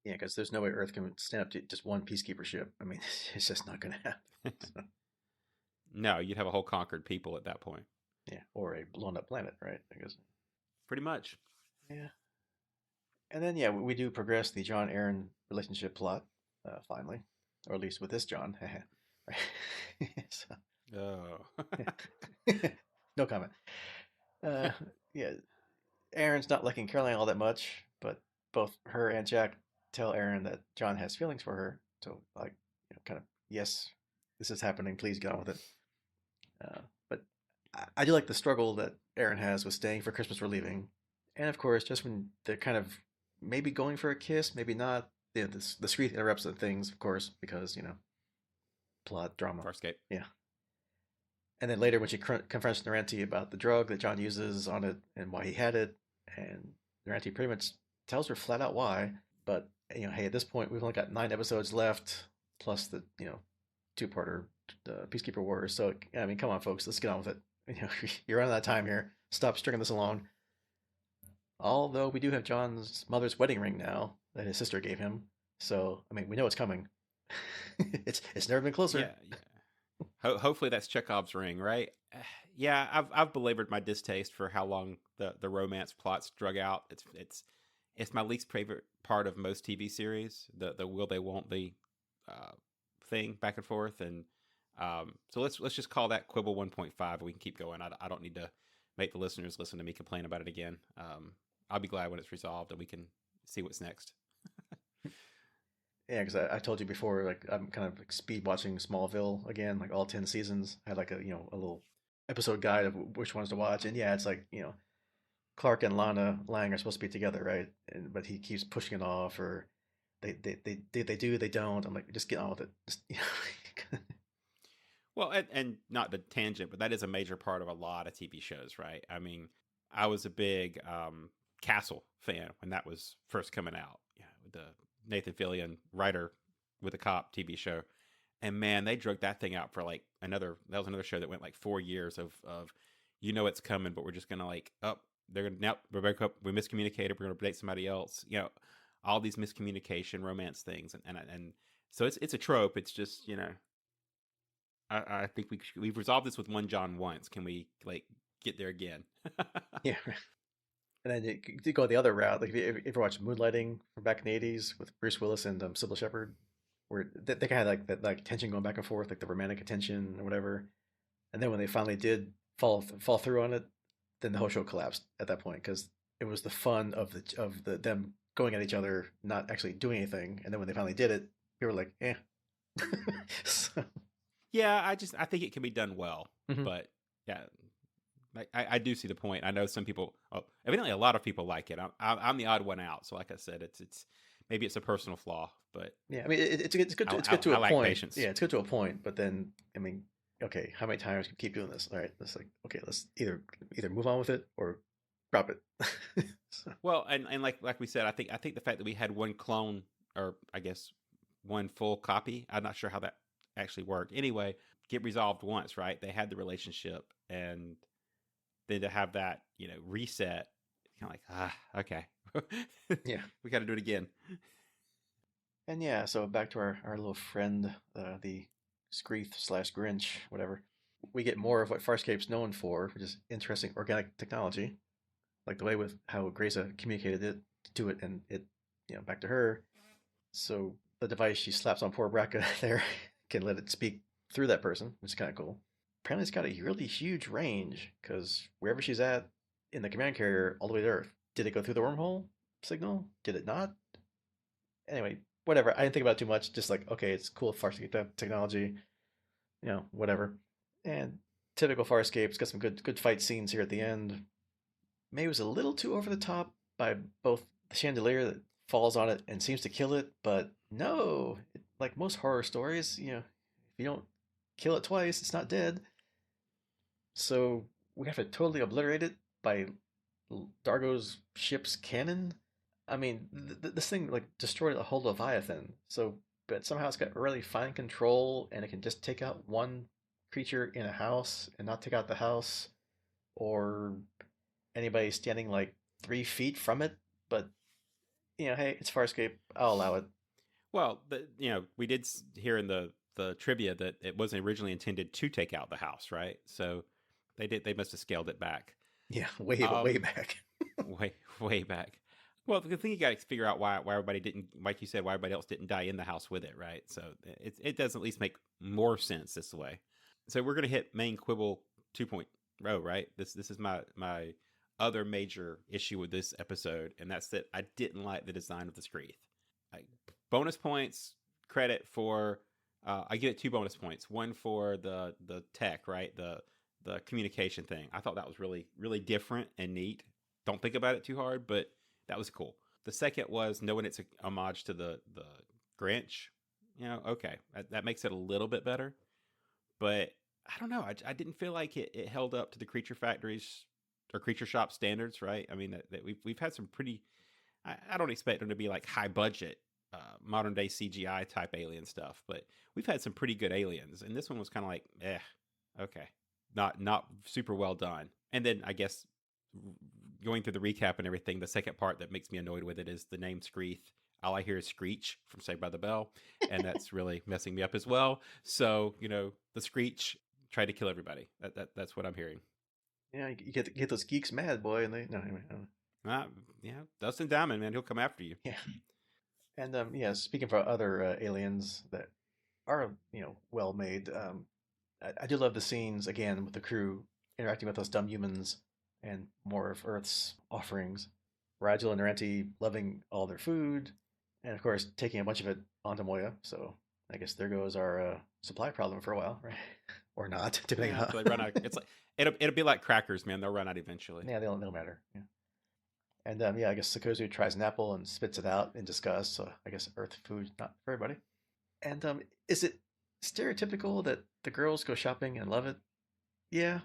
Yeah, because there's no way Earth can stand up to just one peacekeeper ship. I mean, it's just not going to happen. So. No, you'd have a whole conquered people at that point. Yeah, or a blown up planet, right? I guess. Pretty much. Yeah. And then, yeah, we do progress the John-Aeryn relationship plot, finally. Or at least with this John. So. Oh. No comment. Yeah, Aeryn's not liking Caroline all that much, but both her and Jack tell Aeryn that John has feelings for her. So, like, kind of, yes, this is happening. Please get on with it. But I do like the struggle that Aeryn has with staying for Christmas or leaving. And of course, just when they're kind of maybe going for a kiss, maybe not, the Skreeth interrupts the things, of course, because, plot drama. Farscape. Yeah. And then later when she confronts Naranti about the drug that John uses on it and why he had it, and Naranti pretty much tells her flat out why. But, hey, at this point, we've only got 9 episodes left, plus the, 2-parter Peacekeeper Wars. So, I mean, come on, folks, let's get on with it. You're running out of time here. Stop stringing this along. Although we do have John's mother's wedding ring now that his sister gave him. So, I mean, we know it's coming. it's never been closer. Yeah. Hopefully that's Chekhov's ring, right? Yeah, I've belabored my distaste for how long the romance plots drug out. It's my least favorite part of most TV series. The will they won't they thing back and forth, and so let's just call that quibble 1.5. We can keep going. I don't need to make the listeners listen to me complain about it again. I'll be glad when it's resolved and we can see what's next. Yeah, because I told you before, like I'm kind of like speed watching Smallville again, like all 10 seasons. I had like a little episode guide of which ones to watch, and yeah, it's like Clark and Lana Lang are supposed to be together, right? But he keeps pushing it off, or they do, they don't. I'm like, just get on with it. Just, Well, and not the tangent, but that is a major part of a lot of TV shows, right? I mean, I was a big Castle fan when that was first coming out. The Nathan Fillion writer with a cop TV show, and man, they drug that thing out for like that was another show that went like 4 years of it's coming, but we're just gonna they're gonna now we miscommunicated, we're gonna date somebody else, all these miscommunication romance things, and so it's a trope. It's just I think we've resolved this with one John once. Can we get there again? Yeah. And then you go the other route. Like if you ever watch Moonlighting from back in the '80s with Bruce Willis and Sybil Shepherd, where they kind of had like that like tension going back and forth, like the romantic attention or whatever. And then when they finally did fall through on it, then the whole show collapsed at that point because it was the fun of the them going at each other, not actually doing anything. And then when they finally did it, we were like, eh. So. Yeah, I think it can be done well, but yeah. I do see the point. I know some people, evidently a lot of people like it. I'm the odd one out. So like I said, it's maybe it's a personal flaw, but Yeah, I mean, it's good. It's good to I a lack point. patience. Yeah, it's good to a point. But then, I mean, okay, how many times can you keep doing this? All right, let's like, okay, let's either move on with it or drop it. So, Well, and like we said, I think the fact that we had one clone, or I guess one full copy, I'm not sure how that actually worked. Anyway, get resolved once, right? They had the relationship, and then to have that, reset, kind of like, okay, yeah, we got to do it again. and yeah, so back to our little friend, the Skreeth slash Grinch, whatever. We get more of what Farscape's known for, which is interesting organic technology, like the way with how Grayza communicated it to it, and it, back to her. So the device she slaps on poor Braca there can let it speak through that person, which is kind of cool. Apparently, it's got a really huge range because wherever she's at in the command carrier, all the way to Earth. Did it go through the wormhole signal? Did it not? Anyway, whatever. I didn't think about it too much. Just like, okay, it's cool Farscape technology, whatever. And typical Farscape. It's got some good fight scenes here at the end. Maybe it was a little too over the top by both the chandelier that falls on it and seems to kill it, but no, like most horror stories, if you don't kill it twice, it's not dead. So we have to totally obliterate it by Dargo's ship's cannon. I mean, this thing like destroyed a whole Leviathan. So, but somehow it's got really fine control, and it can just take out one creature in a house and not take out the house, or anybody standing like 3 feet from it. But hey, it's Farscape. I'll allow it. Well, we did hear in the trivia that it wasn't originally intended to take out the house, right? So they must have scaled it back. Yeah, way Um, back. way back. Well, the thing you got to figure out why everybody didn't, like you said, why everybody else didn't die in the house with it, right? So it does at least make more sense this way. So we're gonna hit main quibble 2.0, right? This is my other major issue with this episode, and that's that I didn't like the design of the Skreeth. Like, bonus points credit for I give it 2 bonus points. One for the tech, right? The communication thing. I thought that was really really different and neat. Don't think about it too hard, but that was cool. The second was knowing it's a homage to the Grinch. Okay, that makes it a little bit better, but I don't know. I didn't feel like it held up to the Creature Factories or Creature Shop standards, right? I mean, that we've had some pretty. I don't expect them to be like high budget, modern day CGI type alien stuff, but we've had some pretty good aliens, and this one was kind of like, okay, not super well done. And then I guess going through the recap and everything, the second part that makes me annoyed with it is the name Skreeth. All I hear is Screech from Saved by the Bell, and that's really messing me up as well. So the Screech tried to kill everybody. That's what I'm hearing. Yeah, you get those geeks mad, boy, and they no anyway. Yeah, Dustin Diamond, man, he'll come after you. Yeah, and yeah. Speaking for other aliens that are well made, I do love the scenes again with the crew interacting with those dumb humans and more of Earth's offerings. Rigel and Naranti loving all their food, and of course taking a bunch of it onto Moya. So I guess there goes our supply problem for a while, right? Or not, depending Yeah, on until they run out. It's like it'll be like crackers, man. They'll run out eventually. yeah, they'll matter. Yeah. And yeah, I guess Sakozu tries an apple and spits it out in disgust. So I guess Earth food not for everybody. And is it stereotypical that the girls go shopping and love it? Yeah,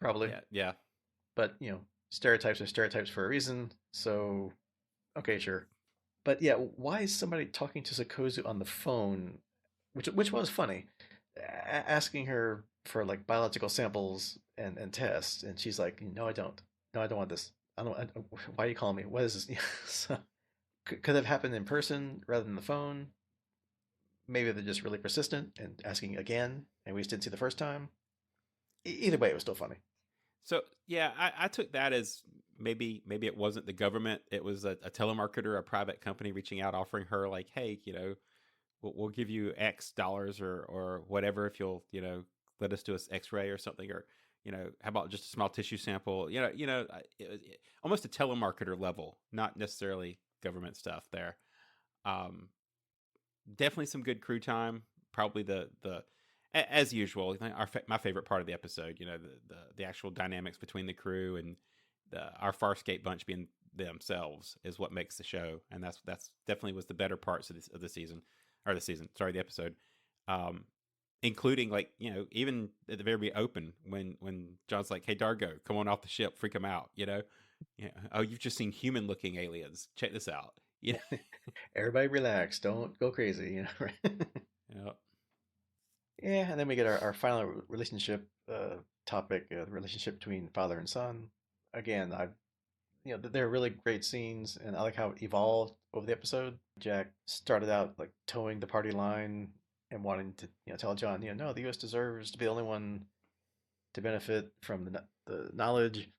probably. Yeah. But stereotypes are stereotypes for a reason. So okay, sure. But yeah, why is somebody talking to Sakozu on the phone, which was funny, asking her for like biological samples and tests, and she's like, no, I don't. No, I don't want this. Why are you calling me? What is this? So, could have happened in person rather than the phone. Maybe they're just really persistent and asking again, and we just didn't see the first time. Either way, it was still funny. So yeah, I took that as maybe it wasn't the government. It was a telemarketer, a private company reaching out, offering her like, hey, we'll give you X dollars or whatever if you'll let us do an X-ray or something, or how about just a small tissue sample? Almost a telemarketer level, not necessarily government stuff there. Definitely some good crew time. Probably as usual, my favorite part of the episode. The actual dynamics between the crew and our Farscape bunch being themselves is what makes the show, and that's definitely was the better parts of the season, or the episode, including like even at the very open when John's like, "Hey Dargo, come on off the ship, freak him out," oh, you've just seen human looking aliens. Check this out. Everybody relax, don't go crazy, right? Yeah. Yeah, and then we get our final relationship topic, the relationship between father and son. Again, they're really great scenes, and I like how it evolved over the episode. Jack started out like towing the party line and wanting to, tell John, no, the U.S. deserves to be the only one to benefit from the knowledge.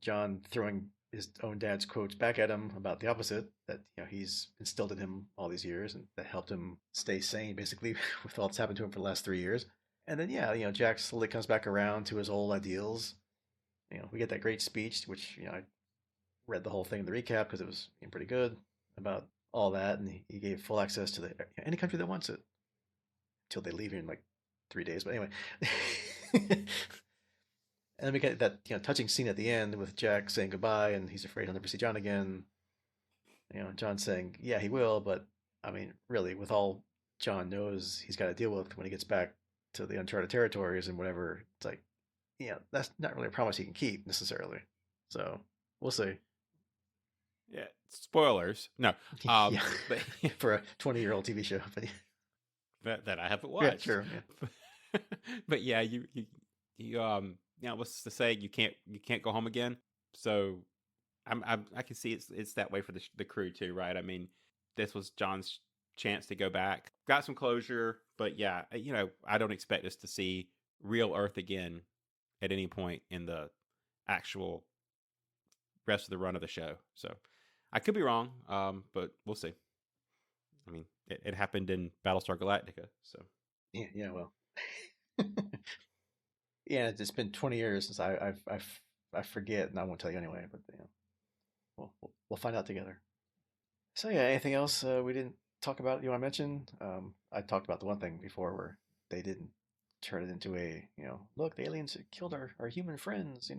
John throwing his own dad's quotes back at him about the opposite, that he's instilled in him all these years, and that helped him stay sane basically with all that's happened to him for the last 3 years. And then Jack slowly comes back around to his old ideals. We get that great speech, which I read the whole thing in the recap because it was pretty good about all that, and he gave full access to any country that wants it until they leave here in like 3 days. But anyway, and then we get that touching scene at the end with Jack saying goodbye, and he's afraid he'll never see John again. John saying, "Yeah, he will," but I mean, really, with all John knows he's got to deal with when he gets back to the uncharted territories and whatever, it's like, that's not really a promise he can keep necessarily. So we'll see. Yeah, spoilers. No, Yeah, but for a 20-year-old TV show, but that I haven't watched. Yeah, sure. Yeah. But yeah, you what's to say, you can't go home again. So I can see it's that way for the crew too, right? I mean, this was John's chance to go back, got some closure, but yeah, I don't expect us to see real Earth again at any point in the actual rest of the run of the show. So I could be wrong, but we'll see. I mean, it happened in Battlestar Galactica, so Yeah, well, yeah, it's been 20 years since I forget, and I won't tell you anyway. But we'll find out together. So yeah, anything else we didn't talk about you want to mention? I talked about the one thing before where they didn't turn it into a look, the aliens killed our human friends.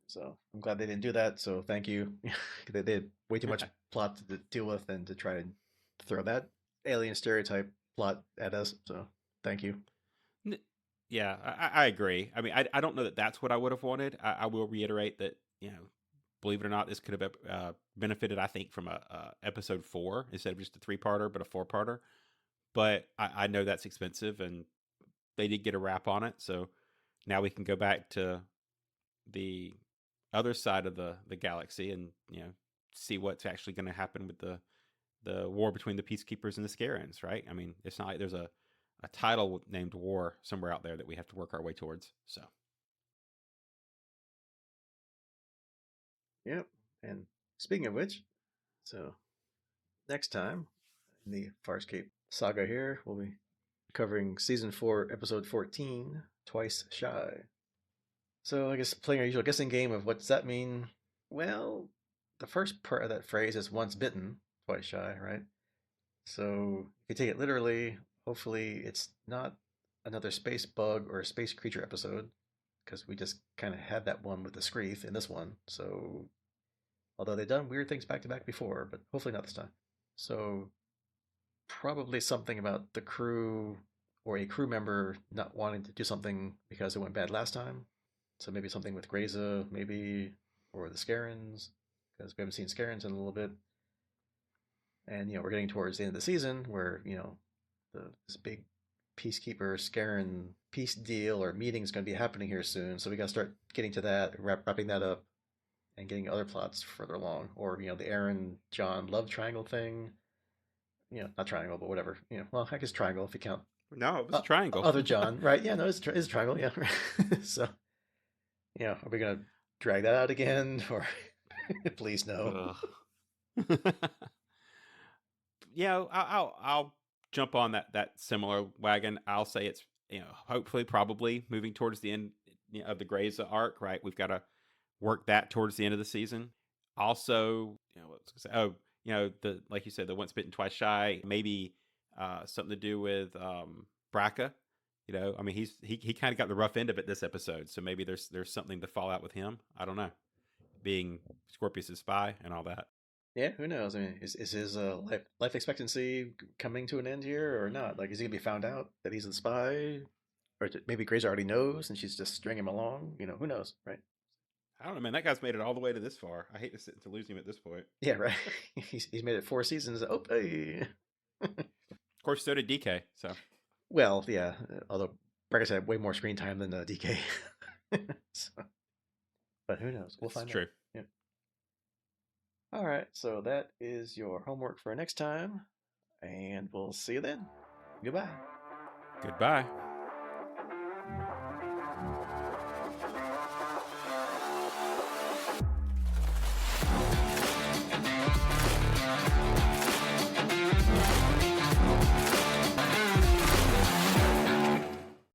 So I'm glad they didn't do that. So thank you. They had way too much plot to deal with and to try and throw that alien stereotype plot at us. So thank you. Yeah, I agree. I mean, I don't know that that's what I would have wanted. I will reiterate that, believe it or not, this could have benefited, I think, from a episode 4 instead of just a 3-parter, but a 4-parter. But I know that's expensive, and they did get a wrap on it. So now we can go back to the other side of the galaxy and see what's actually going to happen with the war between the Peacekeepers and the Scarens, right? I mean, it's not like there's a title named War somewhere out there that we have to work our way towards. So, yep. And speaking of which, so next time in the Farscape saga here, we'll be covering season 4, episode 14, Twice Shy. So I guess playing our usual guessing game of what does that mean? Well, the first part of that phrase is once bitten, twice shy, right? So if you take it literally, hopefully it's not another space bug or a space creature episode, because we just kind of had that one with the Skreeth in this one. So although they've done weird things back to back before, but hopefully not this time. So probably something about the crew or a crew member not wanting to do something because it went bad last time. So maybe something with Grayza, maybe, or the Scarens, because we haven't seen Scarens in a little bit. And we're getting towards the end of the season where this big peacekeeper Skaren peace deal or meeting is going to be happening here soon. So we got to start getting to that, wrapping that up, and getting other plots further along. Or the Aeryn John love triangle thing. Not triangle, but whatever. Well, I guess triangle if you count. No, it was a triangle. Other John, right? Yeah, no, it's a triangle. Yeah. So. Are we gonna drag that out again, or please no? Yeah, I'll jump on that similar wagon. I'll say it's hopefully probably moving towards the end of the Grayza arc. Right, we've got to work that towards the end of the season. Also, the like you said, the once bitten twice shy. Maybe something to do with Braca. I mean, he kind of got the rough end of it this episode, so maybe there's something to fall out with him. I don't know. being Scorpius's spy and all that. Yeah, who knows? I mean, is his life expectancy coming to an end here or not? Like, is he gonna be found out that he's the spy, or maybe Grayza already knows and she's just stringing him along? You know, who knows, right? I don't know, man. That guy's made it all the way to this far. I hate to lose him at this point. Yeah, right. He's made it 4 seasons. Oh, hey. Of course, so did DK. So, Well, yeah. Although Brackets had way more screen time than DK. So, but who knows? We'll it's find out. true. Yeah. All right. So that is your homework for next time, and we'll see you then. Goodbye. Goodbye.